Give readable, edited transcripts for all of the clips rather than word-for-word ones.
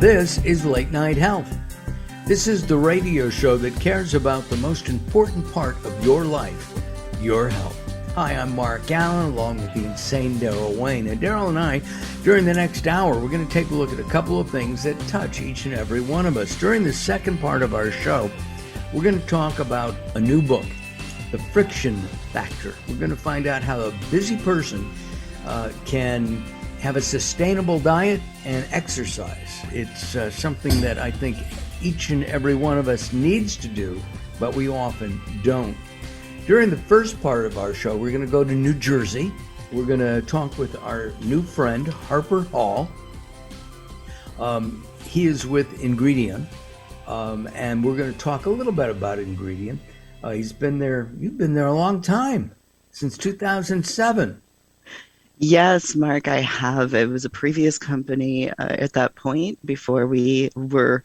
This is Late Night Health. This is the radio show that cares about the most important part of your life, your health. Hi, I'm Mark Allen, along with the insane Daryl Wayne. And Daryl and I, during the next hour, we're going to take a look at a couple of things that touch each and every one of us. During the second part of our show, we're going to talk about a new book, The Friction Factor. We're going to find out how a busy person can have a sustainable diet and exercise. It's something that I think each and every one of us needs to do, but we often don't. During the first part of our show, we're going to go to New Jersey. We're going to talk with our new friend, Harper Hall. He is with Ingredion, and we're going to talk a little bit about Ingredion. You've been there a long time, since 2007. Yes, Mark, I have. It was a previous company at that point before we were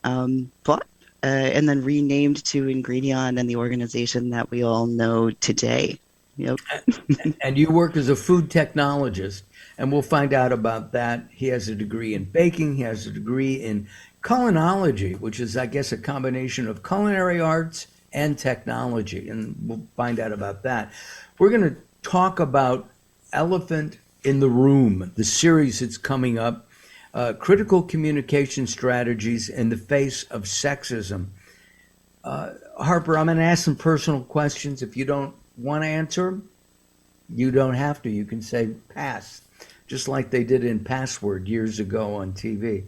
bought and then renamed to Ingredion and the organization that we all know today. Yep. And you work as a food technologist, and we'll find out about that. He has a degree in baking. He has a degree in Culinology, which is, I guess, a combination of culinary arts and technology, and we'll find out about that. We're going to talk about Elephant in the Room, the series that's coming up, critical communication strategies in the face of sexism. Harper, I'm going to ask some personal questions. If you don't want to answer them, you don't have to. You can say pass, just like they did in Password years ago on TV.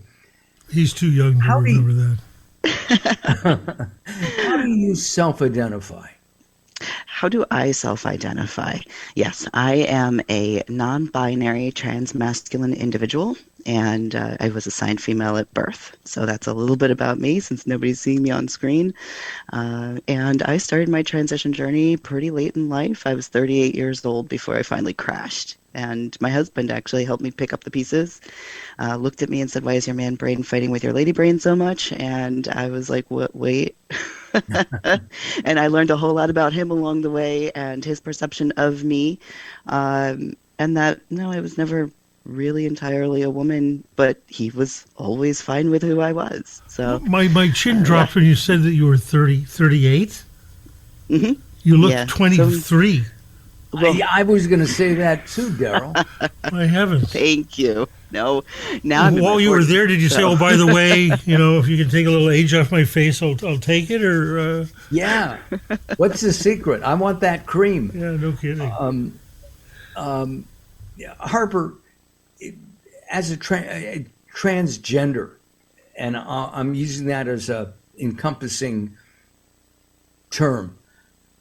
He's too young to remember that. How do you self-identify? How do I self-identify? Yes, I am a non-binary trans-masculine individual, and I was assigned female at birth. So that's a little bit about me, since nobody's seeing me on screen. And I started my transition journey pretty late in life. I was 38 years old before I finally crashed. And my husband actually helped me pick up the pieces, looked at me and said, "Why is your man brain fighting with your lady brain so much?" And I was like, "What? Wait." And I learned a whole lot about him along the way and his perception of me. And that, no, I was never really entirely a woman, but he was always fine with who I was. So my chin dropped when you said that you were 38. Mm-hmm. You look 23. So, well, I was going to say that too, Daryl. I haven't. Thank you. No, now I'm while you were there, did you say, "Oh, by the way, if you can take a little age off my face, I'll take it"? Or yeah, what's the secret? I want that cream. Yeah, no kidding. Harper, as a transgender, and I'm using that as a encompassing term.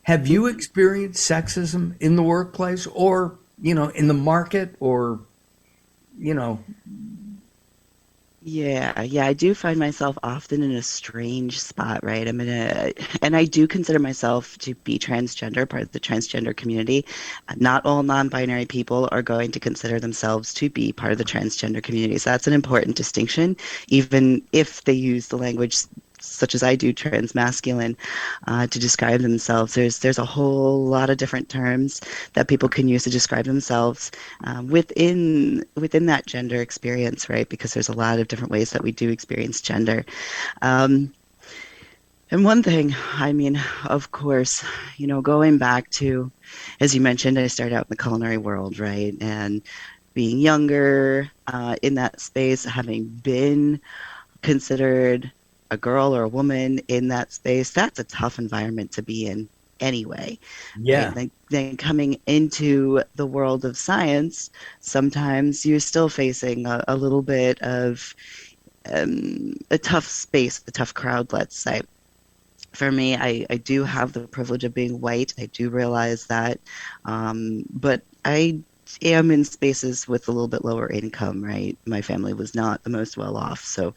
Have you experienced sexism in the workplace, or in the market, or Yeah, I do find myself often in a strange spot, right? And I do consider myself to be transgender, part of the transgender community. Not all non-binary people are going to consider themselves to be part of the transgender community. So that's an important distinction, even if they use the language such as I do, transmasculine, to describe themselves. There's a whole lot of different terms that people can use to describe themselves within that gender experience, right? Because there's a lot of different ways that we do experience gender. And one thing, of course, going back to, as you mentioned, I started out in the culinary world, right? And being younger in that space, having been considered a girl or a woman in that space, that's a tough environment to be in anyway. Yeah. Right? Then coming into the world of science, sometimes you're still facing a little bit of a tough space, a tough crowd, let's say. For me, I do have the privilege of being white. I do realize that. But I am in spaces with a little bit lower income, right? My family was not the most well off, so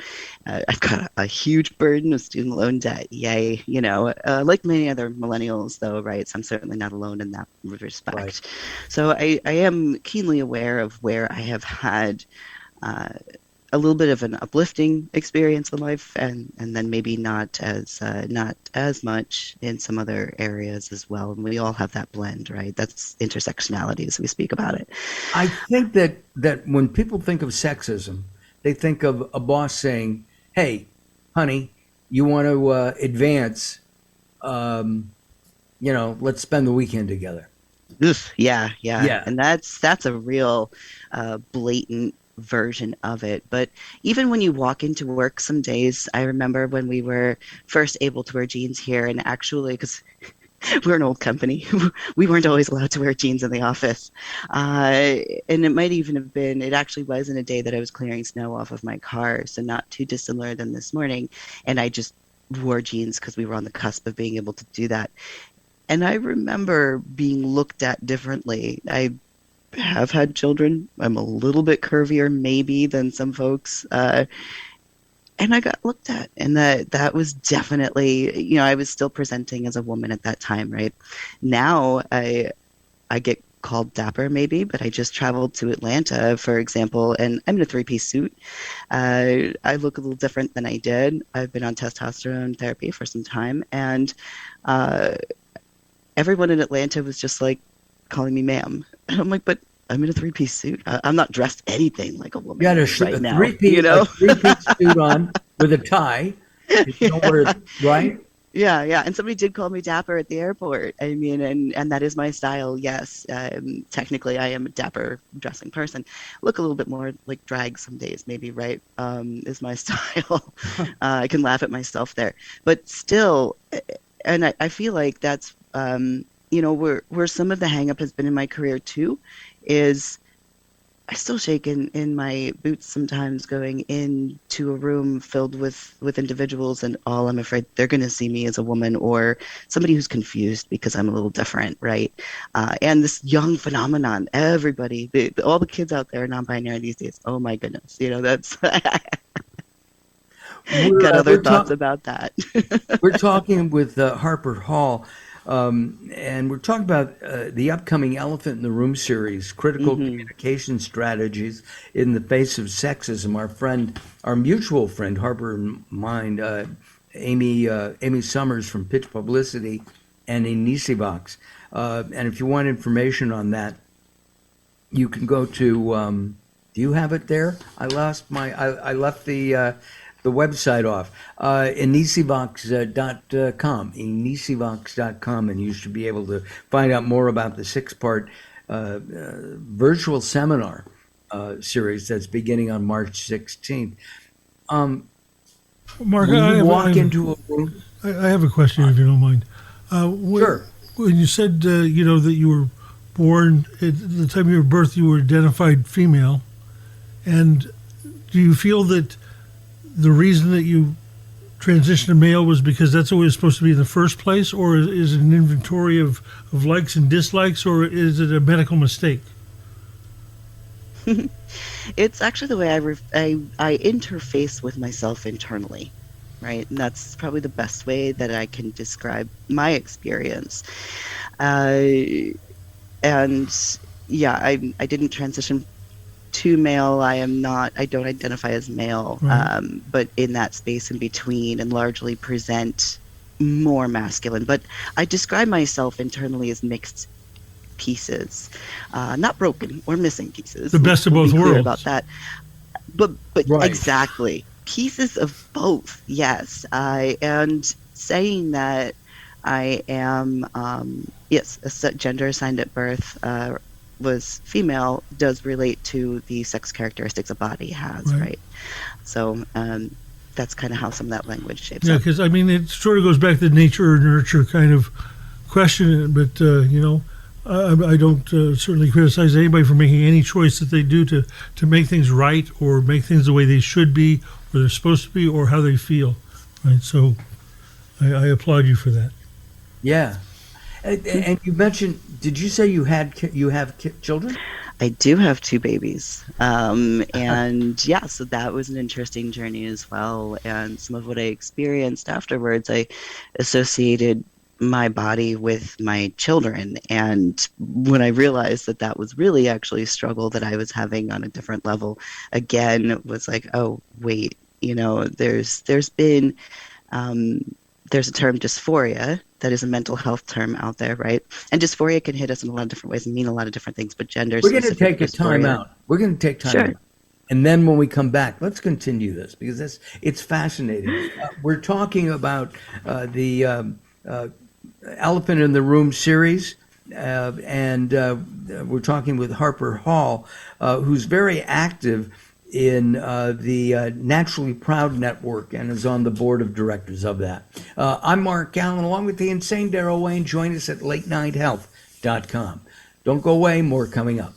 I've got a huge burden of student loan debt. Yay, like many other millennials, though, right? So I'm certainly not alone in that respect. Right. So I am keenly aware of where I have had a little bit of an uplifting experience in life, and then maybe not as much in some other areas as well. And we all have that blend, right? That's intersectionality as we speak about it. I think that when people think of sexism, they think of a boss saying, "Hey, honey, you want to advance? Let's spend the weekend together." Oof, yeah, yeah. Yeah. And that's a real blatant version of it. But even when you walk into work some days, I remember when we were first able to wear jeans here, and actually, because we're an old company, we weren't always allowed to wear jeans in the office. And it might even have been, it actually was in a day that I was clearing snow off of my car, so not too dissimilar than this morning. And I just wore jeans because we were on the cusp of being able to do that. And I remember being looked at differently. I have had children. I'm a little bit curvier maybe than some folks. And I got looked at. And that was definitely, I was still presenting as a woman at that time, right? Now I get called dapper maybe, but I just traveled to Atlanta, for example, and I'm in a three-piece suit. I look a little different than I did. I've been on testosterone therapy for some time, and everyone in Atlanta was just like calling me ma'am. And I'm like, but I'm in a three-piece suit. I'm not dressed anything like a woman You got right a now. three-piece suit on with a tie. Right? Yeah. And somebody did call me dapper at the airport. I mean, and that is my style, yes. Technically, I am a dapper dressing person. Look a little bit more like drag some days, maybe, right? Is my style. I can laugh at myself there. But still, and I feel like that's where some of the hang up has been in my career too, is I still shake in my boots sometimes going into a room filled with individuals, and all I'm afraid they're going to see me as a woman or somebody who's confused because I'm a little different, right? And this young phenomenon, everybody, all the kids out there are non-binary these days. Oh my goodness, that's got other thoughts about that. We're talking with Harper Hall. And we're talking about the upcoming Elephant in the Room series, critical communication strategies in the face of sexism. Our mutual friend, Harper and mine, Amy Summers from Pitch Publicity and Inisivox. And if you want information on that, you can go to, do you have it there? I left the website off, inisivox.com, and you should be able to find out more about the 6-part virtual seminar series that's beginning on March 16th. Mark, when you walk into a room, I have a question, if you don't mind. Sure. When you said, that you were born, at the time of your birth, you were identified female, and do you feel that the reason that you transitioned to male was because that's what it was supposed to be in the first place, or is it an inventory of likes and dislikes, or is it a medical mistake? It's actually the way I interface with myself internally, right? And that's probably the best way that I can describe my experience. And yeah, I didn't transition to male. I don't identify as male, but in that space in between, and largely present more masculine. But I describe myself internally as mixed pieces, not broken or missing pieces. The best of both worlds. About that, but right. Exactly, pieces of both. Yes, and saying that I am yes, a gender assigned at birth. Was female does relate to the sex characteristics a body has, right? So that's kind of how some of that language shapes up. Yeah, because it sort of goes back to the nature or nurture kind of question, but I don't certainly criticize anybody for making any choice that they do to make things right or make things the way they should be or they're supposed to be or how they feel, right? So I applaud you for that. Yeah. And you mentioned, did you say you have children? I do have 2 babies. And yeah, so that was an interesting journey as well. And some of what I experienced afterwards, I associated my body with my children. And when I realized that was really actually a struggle that I was having on a different level, again, it was like, oh, wait, there's been, there's a term dysphoria that is a mental health term out there, right? And dysphoria can hit us in a lot of different ways and mean a lot of different things, but gender. We're going to take a time out. We're going to take time out. And then when we come back, let's continue this because it's fascinating. We're talking about the Elephant in the Room series, and we're talking with Harper Hall, who's very active in the Naturally Proud Network and is on the board of directors of that. I'm Mark Allen, along with the insane Daryl Wayne. Join us at latenighthealth.com. Don't go away, more coming up.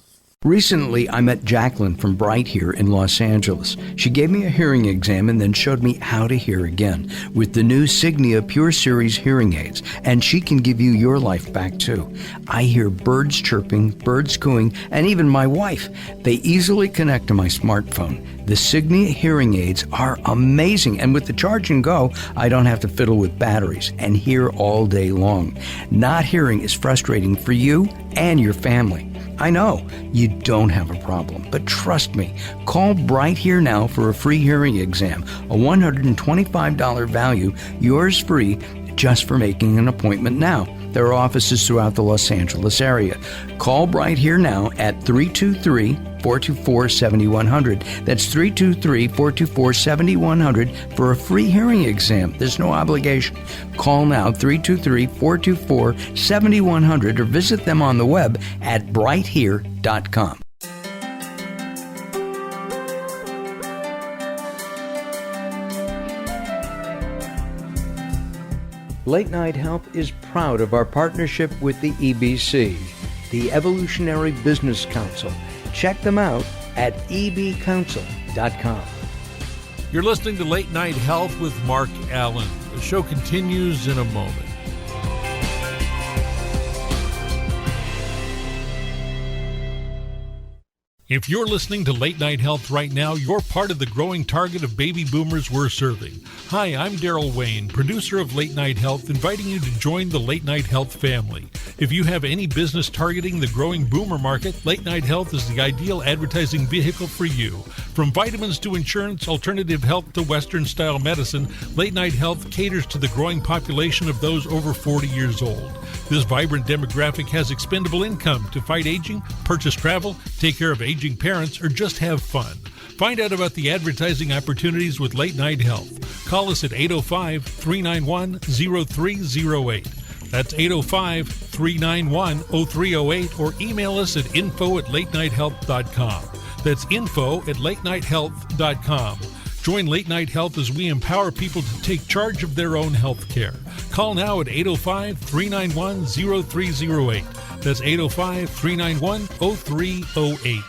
Recently, I met Jacqueline from Bright here in Los Angeles. She gave me a hearing exam and then showed me how to hear again with the new Signia Pure Series hearing aids, and she can give you your life back too. I hear birds chirping, birds cooing, and even my wife. They easily connect to my smartphone. The Signia hearing aids are amazing, and with the charge and go, I don't have to fiddle with batteries and hear all day long. Not hearing is frustrating for you and your family. I know you don't have a problem, but trust me, call Bright Here now for a free hearing exam, a $125 value, yours free, just for making an appointment now. There are offices throughout the Los Angeles area. Call Bright Here now at 323-424-7100. That's 323-424-7100 for a free hearing exam. There's no obligation. Call now, 323-424-7100, or visit them on the web at brighthere.com. Late Night Health is proud of our partnership with the EBC, the Evolutionary Business Council. Check them out at ebcouncil.com. You're listening to Late Night Health with Mark Allen. The show continues in a moment. If you're listening to Late Night Health right now, you're part of the growing target of baby boomers we're serving. Hi, I'm Daryl Wayne, producer of Late Night Health, inviting you to join the Late Night Health family. If you have any business targeting the growing boomer market, Late Night Health is the ideal advertising vehicle for you. From vitamins to insurance, alternative health to Western-style medicine, Late Night Health caters to the growing population of those over 40 years old. This vibrant demographic has expendable income to fight aging, purchase travel, take care of aging parents, or just have fun. Find out about the advertising opportunities with Late Night Health. Call us at 805-391-0308. That's 805-391-0308, or email us at info@latenighthealth.com. That's info@latenighthealth.com. Join Late Night Health as we empower people to take charge of their own health care. Call now at 805-391-0308. That's 805-391-0308.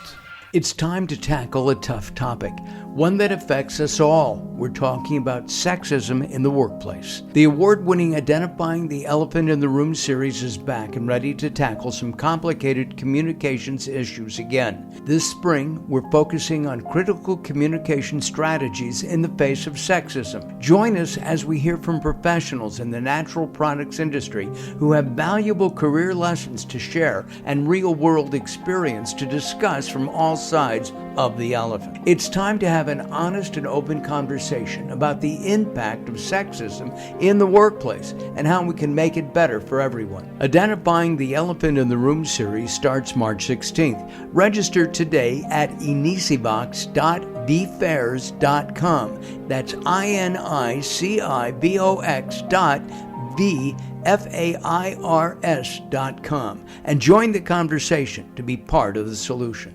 It's time to tackle a tough topic, one that affects us all. We're talking about sexism in the workplace. The award-winning Identifying the Elephant in the Room series is back and ready to tackle some complicated communications issues again. This spring, we're focusing on critical communication strategies in the face of sexism. Join us as we hear from professionals in the natural products industry who have valuable career lessons to share and real-world experience to discuss from all sides of the elephant. It's time to have an honest and open conversation about the impact of sexism in the workplace and how we can make it better for everyone. Identifying the Elephant in the Room series starts March 16th. Register today at inicibox.vfairs.com. That's INICIBOX.VFAIRS.com, and join the conversation to be part of the solution.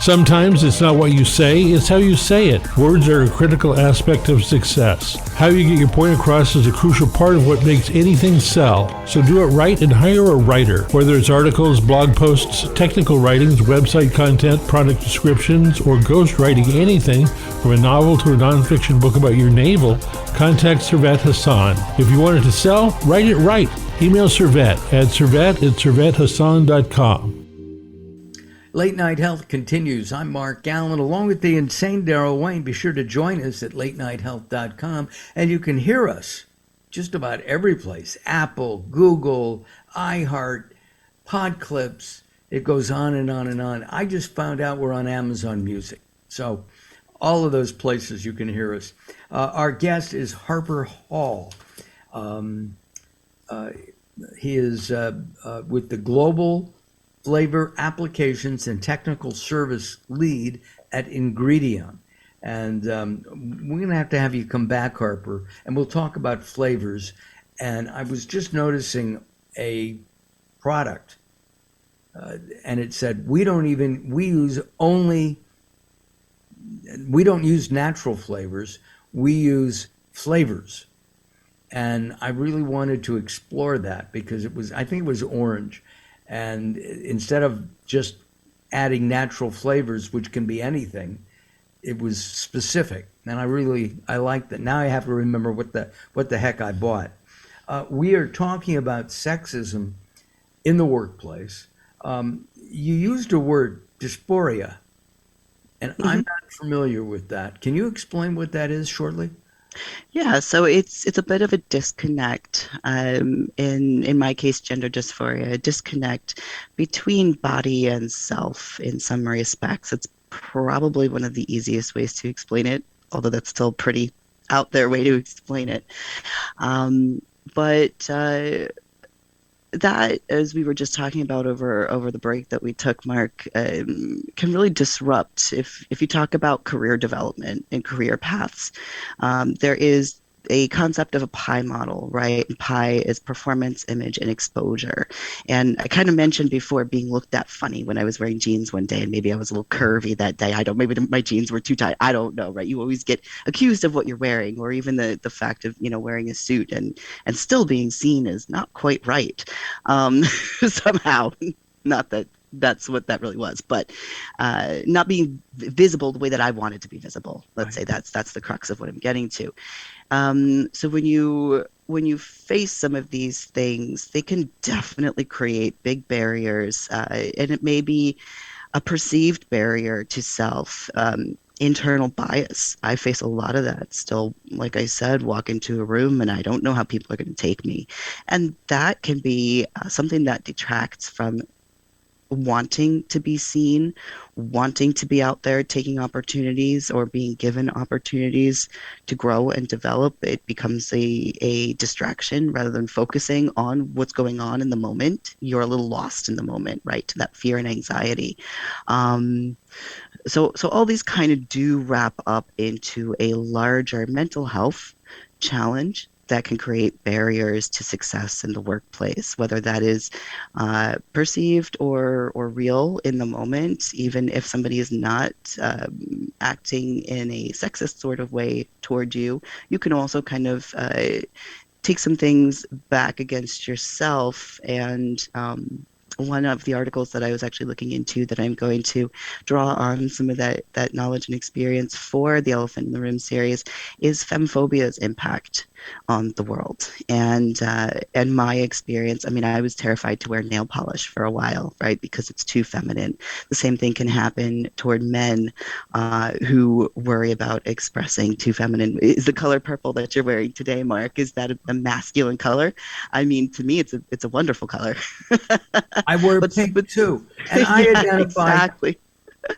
Sometimes it's not what you say, it's how you say it. Words are a critical aspect of success. How you get your point across is a crucial part of what makes anything sell. So do it right and hire a writer. Whether it's articles, blog posts, technical writings, website content, product descriptions, or ghostwriting anything from a novel to a nonfiction book about your navel, contact Servet Hassan. If you want it to sell, write it right. Email Servet at servet@servethassan.com. Late Night Health continues. I'm Mark Allen, along with the insane Daryl Wayne. Be sure to join us at latenighthealth.com, and you can hear us just about every place. Apple, Google, iHeart, Podclips. It goes on and on and on. I just found out we're on Amazon Music. So all of those places you can hear us. Our guest is Harper Hall. He is with the Global Flavor Applications and Technical Service Lead at Ingredion. And we're going to have you come back, Harper, and we'll talk about flavors. And I was just noticing a product, and it said, we don't use natural flavors, we use flavors. And I really wanted to explore that because I think it was orange. And instead of just adding natural flavors, which can be anything, it was specific. And I like that. Now I have to remember what the heck I bought. We are talking about sexism in the workplace. You used a word, dysphoria, and I'm not familiar with that. Can you explain what that is shortly? Yeah, so it's a bit of a disconnect, in my case, gender dysphoria, a disconnect between body and self in some respects. It's probably one of the easiest ways to explain it, although that's still pretty out there way to explain it. But that, as we were just talking about over the break that we took, Mark, can really disrupt if you talk about career development and career paths. There is a concept of a pie model, right? And pie is performance, image, and exposure. And I kind of mentioned before being looked at funny when I was wearing jeans one day, and maybe I was a little curvy that day. Maybe my jeans were too tight. I don't know, right? You always get accused of what you're wearing, or even the fact of, wearing a suit and still being seen as not quite right. Somehow, not that that's what that really was, but not being visible the way that I wanted to be visible. Let's say that's the crux of what I'm getting to. So when you face some of these things, they can definitely create big barriers, and it may be a perceived barrier to self. Internal bias. I face a lot of that still. Like I said, walk into a room and I don't know how people are going to take me. And that can be something that detracts from wanting to be seen, wanting to be out there taking opportunities or being given opportunities to grow and develop. It becomes a distraction rather than focusing on what's going on in the moment. You're a little lost in the moment, right? To that fear and anxiety. So all these kind of do wrap up into a larger mental health challenge that can create barriers to success in the workplace, whether that is perceived or real in the moment. Even if somebody is not acting in a sexist sort of way toward you, you can also kind of take some things back against yourself. And one of the articles that I was actually looking into that I'm going to draw on some of that knowledge and experience for the Elephant in the Room series is femphobia's impact on the world. And my experience, I mean, I was terrified to wear nail polish for a while, right? Because it's too feminine. The same thing can happen toward men who worry about expressing too feminine. Is the color purple that you're wearing today, Mark, is that a masculine color? I mean, to me, it's a wonderful color. I wear pink too. And I identify exactly.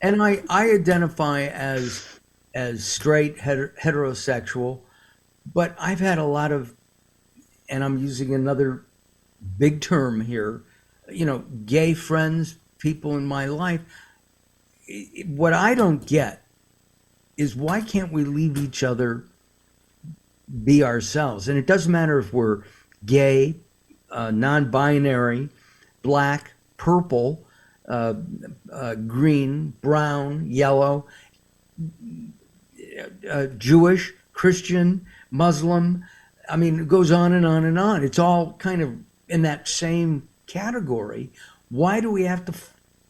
And I identify as straight heterosexual, but I've had a lot of, and I'm using another big term here, gay friends, people in my life. What I don't get is why can't we leave each other be ourselves? And it doesn't matter if we're gay, non-binary, black, purple, green, brown, yellow, Jewish, Christian, Muslim. I mean, it goes on and on and on. It's all kind of in that same category. Why do we have to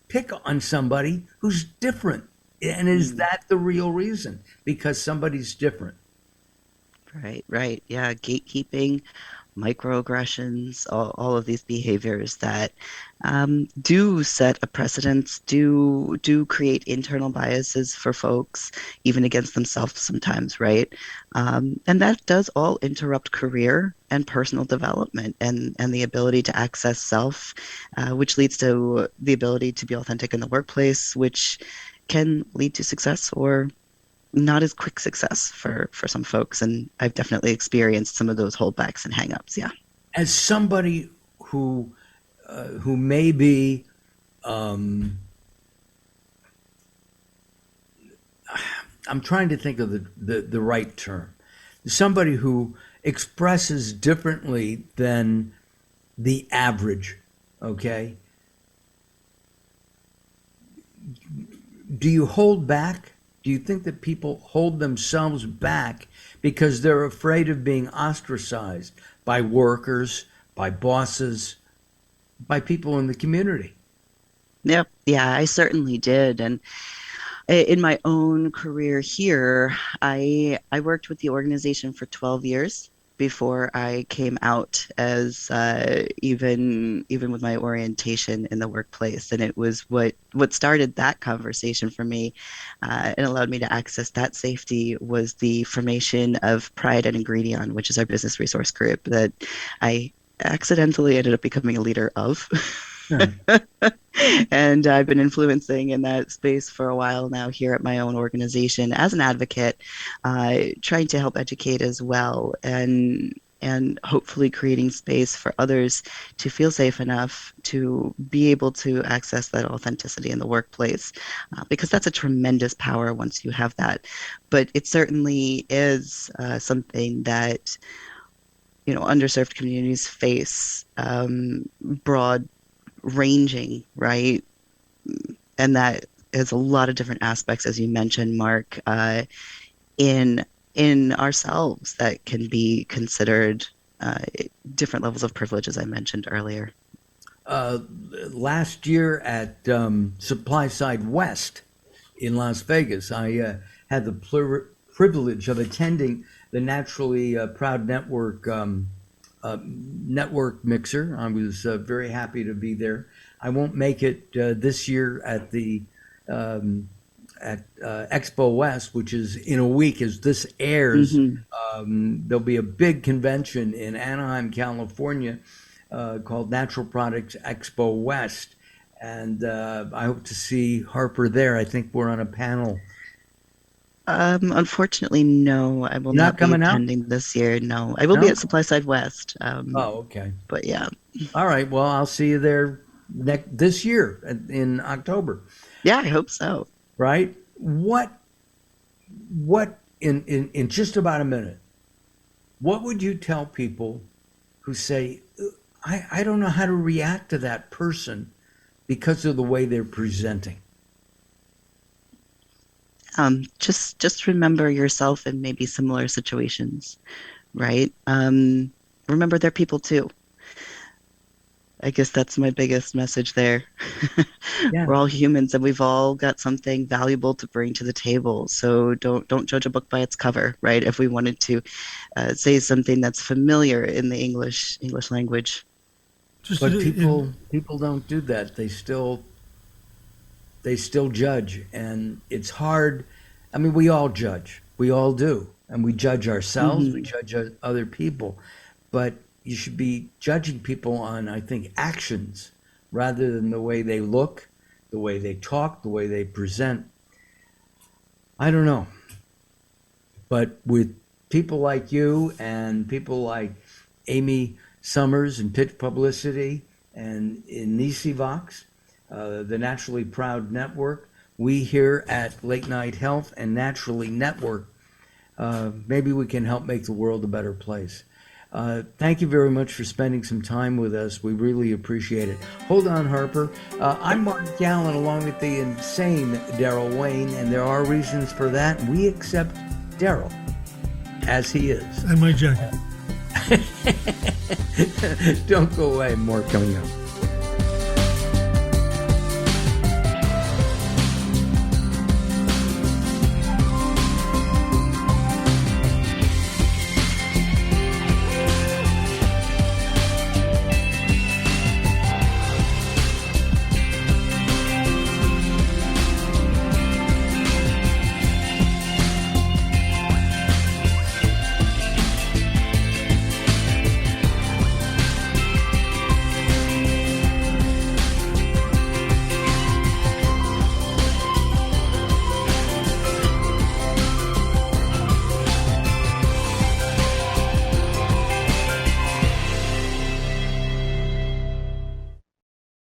pick on somebody who's different? And is that the real reason? Because somebody's different. Right. Yeah, gatekeeping, microaggressions, all of these behaviors that do set a precedence, do create internal biases for folks, even against themselves sometimes, right? And that does all interrupt career and personal development and the ability to access self, which leads to the ability to be authentic in the workplace, which can lead to success or not as quick success for some folks. And I've definitely experienced some of those holdbacks and hangups. Yeah. As somebody who may be I'm trying to think of the right term. Somebody who expresses differently than the average, okay? Do you hold back? Do you think that people hold themselves back because they're afraid of being ostracized by workers, by bosses, by people in the community? Yep. Yeah, I certainly did. And in my own career here, I worked with the organization for 12 years before I came out as even with my orientation in the workplace. And it was what started that conversation for me and allowed me to access that safety was the formation of Pride and Ingredion, which is our business resource group that I accidentally ended up becoming a leader of. Yeah. And I've been influencing in that space for a while now here at my own organization as an advocate, trying to help educate as well, and hopefully creating space for others to feel safe enough to be able to access that authenticity in the workplace, because that's a tremendous power once you have that. But it certainly is something that underserved communities face, broad ranging, right? And that is a lot of different aspects, as you mentioned, Mark, in ourselves that can be considered different levels of privilege, as I mentioned earlier. Last year at Supply Side West in Las Vegas, I had the privilege of attending the Naturally Proud Network network mixer. I was very happy to be there. I won't make it this year at the Expo West, which is in a week as this airs. There'll be a big convention in Anaheim, California, called Natural Products Expo West, and I hope to see Harper there. I think we're on a panel. Unfortunately, no, I will not be attending this year. No, I will be at Supply Side West. Okay. But yeah. All right. Well, I'll see you there this year in October. Yeah, I hope so. Right? What in just about a minute, what would you tell people who say, I don't know how to react to that person because of the way they're presenting? Just remember yourself in maybe similar situations, right? Remember they're people too. I guess that's my biggest message there. Yeah. We're all humans and we've all got something valuable to bring to the table. So don't judge a book by its cover, right? If we wanted to say something that's familiar in the English language. But people don't do that. They still judge, and it's hard. I mean, we all judge. We all do. And we judge ourselves, we judge other people. But you should be judging people on, I think, actions rather than the way they look, the way they talk, the way they present. I don't know. But with people like you and people like Amy Summers and Pitch Publicity and Nisi Vox, the Naturally Proud Network, we here at Late Night Health and Naturally Network, maybe we can help make the world a better place. Thank you very much for spending some time with us. We really appreciate it. Hold on, Harper. I'm Mark Gallen, along with the insane Daryl Wayne, and there are reasons for that. We accept Daryl as he is. And my jacket. Don't go away. More coming up.